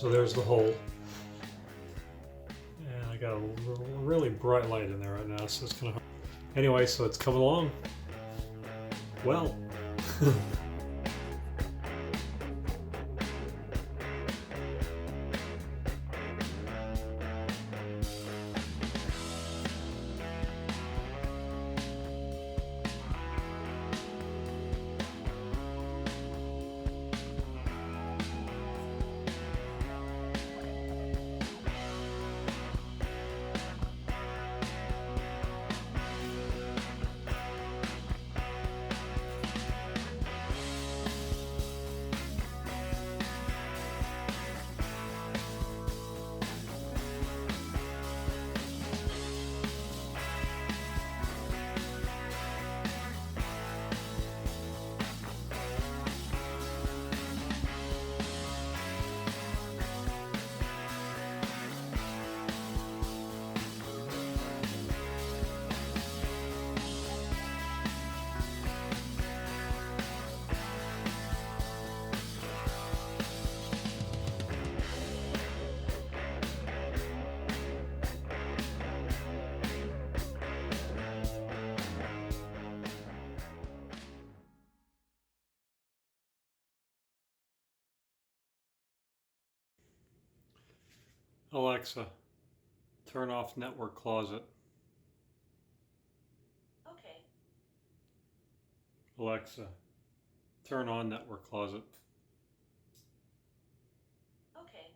So there's the hole. And I got a really bright light in there right now, so it's kind of... Anyway, so it's coming along. Well. Alexa, turn off network closet. Okay. Alexa, turn on network closet. Okay.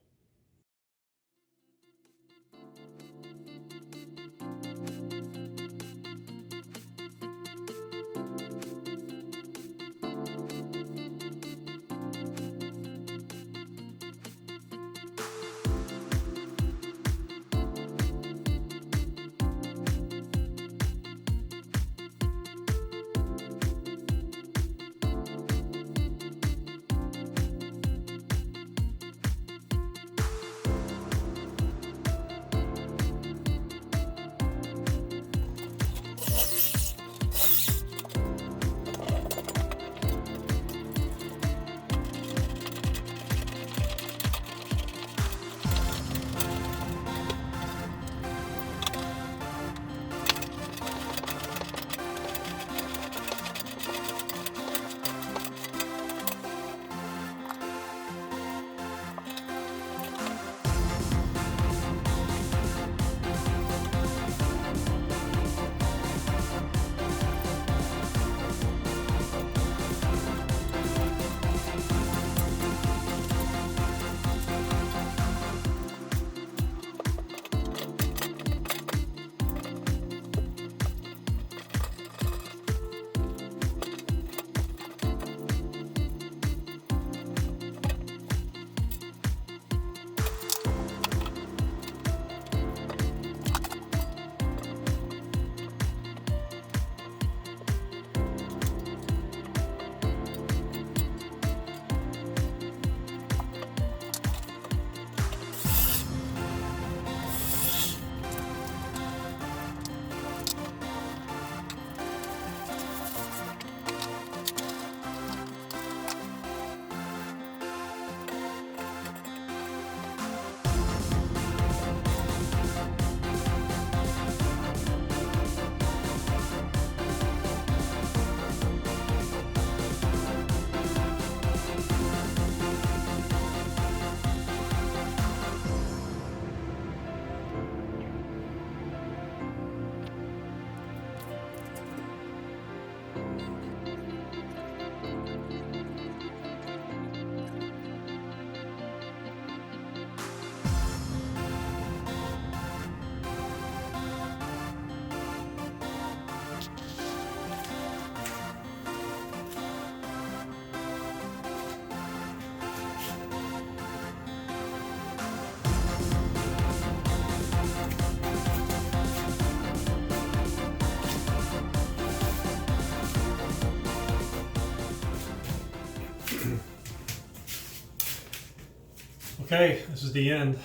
Okay, this is the end.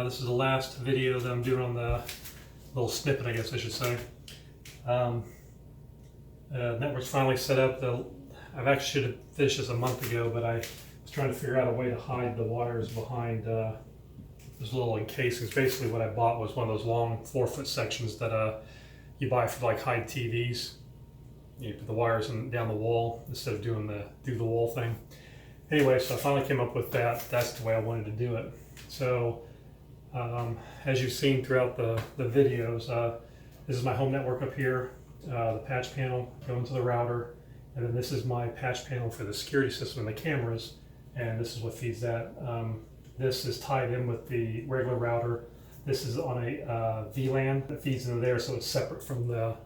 This is the last video that I'm doing on the little snippet, I guess I should say. Network's finally set up. I've actually should have finished this a month ago, but I was trying to figure out a way to hide the wires behind those little encasings. Basically what I bought was one of those long 4-foot sections that you buy for like hide TVs. You put the wires down the wall instead of doing the through the wall thing. Anyway, so I finally came up with that. That's the way I wanted to do it. So as you've seen throughout the videos, this is my home network up here, the patch panel going to the router, and then this is my patch panel for the security system and the cameras, and this is what feeds that. This is tied in with the regular router. This is on a VLAN that feeds into there, so it's separate from the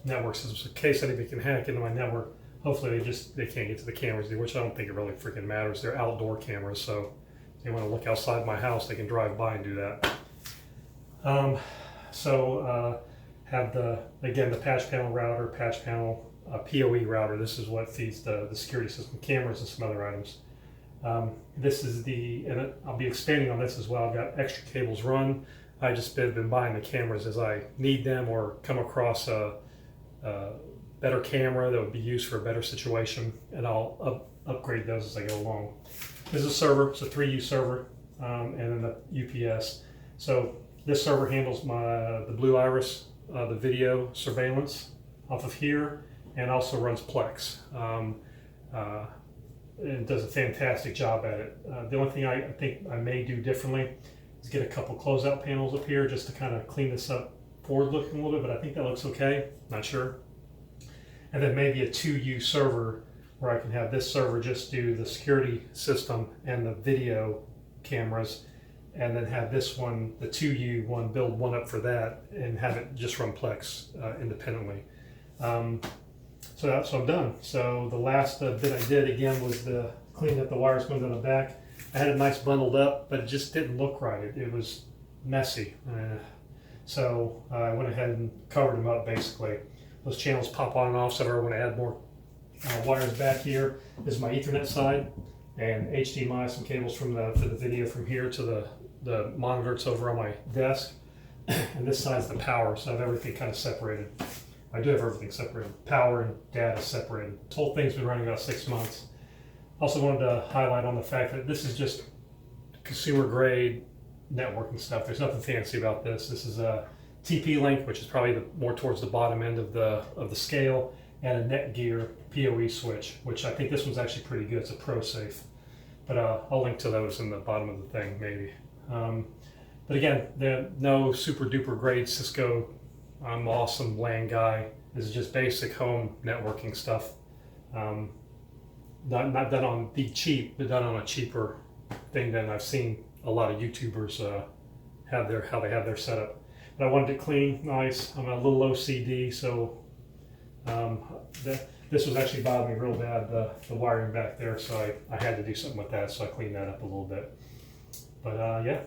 network system. So in case anybody can hack into my network, hopefully they can't get to the cameras, which I don't think it really freaking matters. They're outdoor cameras, so if they want to look outside my house, they can drive by and do that. Have again the patch panel router, patch panel PoE router. This is what feeds the security system, cameras, and some other items. This is and I'll be expanding on this as well. I've got extra cables run. I just been buying the cameras as I need them or come across a better camera that would be used for a better situation, and I'll upgrade those as I go along. This is a server. It's a 3U server, and then the UPS. So this server handles the Blue Iris, the video surveillance off of here, and also runs Plex. And does a fantastic job at it. The only thing I think I may do differently is get a couple closeout panels up here just to kind of clean this up forward looking a little bit, but I think that looks okay, not sure. And then maybe a 2U server where I can have this server just do the security system and the video cameras, and then have this one, the 2U one, build one up for that and have it just run Plex independently. So I'm done. So the last bit I did again was the clean up the wires going down the back. I had it nice bundled up, but it just didn't look right. It was messy. So I went ahead and covered them up basically. Those channels pop on and off, so I want to add more wires back here. This is my Ethernet side, and HDMI, some cables for the video from here to the monitor that's over on my desk. And this side's the power, so I have everything kind of separated. I do have everything separated. Power and data separated. This whole thing's been running about 6 months. Also wanted to highlight on the fact that this is just consumer grade networking stuff. There's nothing fancy about this. This is a TP-Link, which is probably more towards the bottom end of the scale, and a NETGEAR PoE switch, which I think this one's actually pretty good. It's a ProSafe. But I'll link to those in the bottom of the thing, maybe. But again, no super duper grade Cisco I'm awesome LAN guy. This is just basic home networking stuff. Not done on the cheap, but done on a cheaper thing than I've seen a lot of YouTubers how they have their setup. But I wanted it clean, nice. I'm a little OCD, so this was actually bothering me real bad, the wiring back there, so I had to do something with that, so I cleaned that up a little bit. But yeah,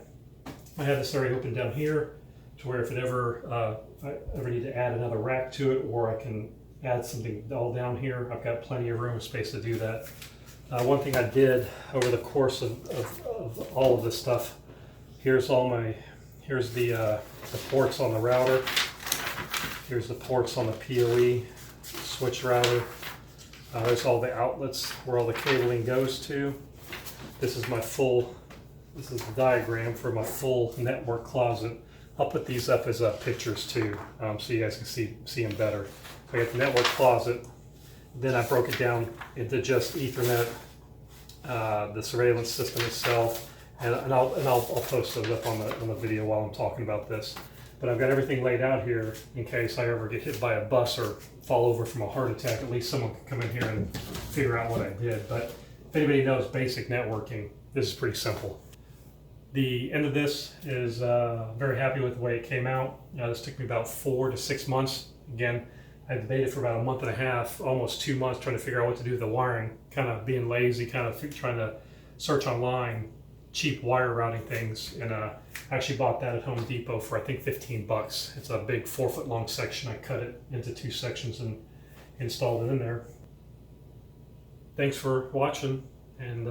I had this area open down here to where if I ever need to add another rack to it, or I can add something all down here, I've got plenty of room and space to do that. One thing I did over the course of all of this stuff, here's the ports on the router, here's the ports on the PoE switch router, there's all the outlets where all the cabling goes to. This is the diagram for my full network closet. I'll put these up as pictures too, so you guys can see them better. So I got the network closet, then I broke it down into just Ethernet, the surveillance system itself, and I'll post those up on the video while I'm talking about this. But I've got everything laid out here in case I ever get hit by a bus or fall over from a heart attack. At least someone can come in here and figure out what I did. But if anybody knows basic networking, this is pretty simple. The end of this is very happy with the way it came out. This took me about 4 to 6 months. Again, I debated for about a month and a half, almost 2 months, trying to figure out what to do with the wiring, kind of being lazy, kind of trying to search online cheap wire routing things, and I actually bought that at Home Depot for I think 15 bucks. It's a big 4-foot long section. I cut it into 2 sections and installed it in there. Thanks for watching, and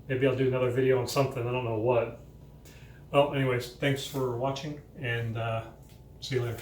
maybe I'll do another video on something, I don't know what. Well, anyways, thanks for watching, and see you later.